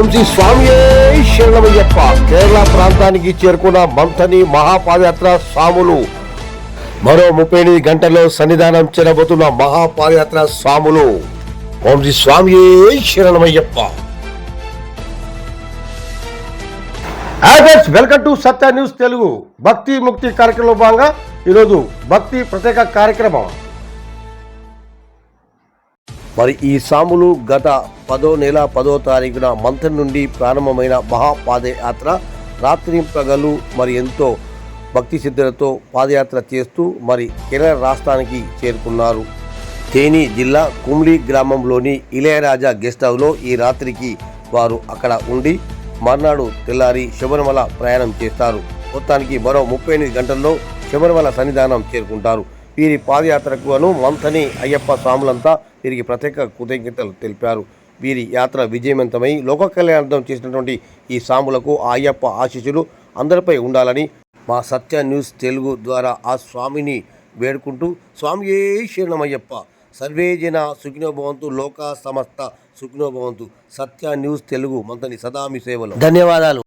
ఓం శ్రీ స్వామియే శరణమయ్యప్ప. కేరళ ప్రాంతానికి చేరుకున్న మంథని మహాపాదయాత్ర స్వాములు మరో 38 గంటల్లో సన్నిధానం చేరబోతున్న మహాపాదయాత్ర స్వాములు. ఓం శ్రీ స్వామియే శరణమయ్యప్ప. Welcome to Satya news Telugu. భక్తి ముక్తి కార్యక్రమంలో భాగంగా ఈరోజు భక్తి ప్రత్యేక కార్యక్రమం. మరి ఈ సాములు గత 10వ నెల 10వ తారీఖున మంథన్ నుండి ప్రారంభమైన మహాపాదయాత్ర రాత్రి పగలు మరి ఎంతో భక్తి సిద్ధులతో పాదయాత్ర చేస్తూ మరి కేరళ రాష్ట్రానికి చేరుకున్నారు. తేని జిల్లా కుమ్లి గ్రామంలోని ఇళయరాజా గెస్ట్ హౌస్లో ఈ రాత్రికి వారు అక్కడ ఉండి మర్నాడు తెల్లారి శబరిమల ప్రయాణం చేస్తారు. మొత్తానికి మరో 38 గంటల్లో శబరిమల సన్నిధానం చేరుకుంటారు. వీరి పాదయాత్రకు మంథని అయ్యప్ప స్వాములంతా వీరికి ప్రత్యేక కృతజ్ఞతలు తెలిపారు. వీరి యాత్ర విజయవంతమై లోక కళ్యాణార్థం చేసినటువంటి ఈ స్వాములకు ఆ అయ్యప్ప ఆశీస్సులు అందరిపై ఉండాలని మా సత్య న్యూస్ తెలుగు ద్వారా ఆ స్వామిని వేడుకుంటూ స్వామియే శరణమయ్యప్ప. సర్వే జన సుఖినో భవంతు, లోక సమస్త సుఖినో భవంతు. సత్య న్యూస్ తెలుగు మంథని సదా మీ సేవలో. ధన్యవాదాలు.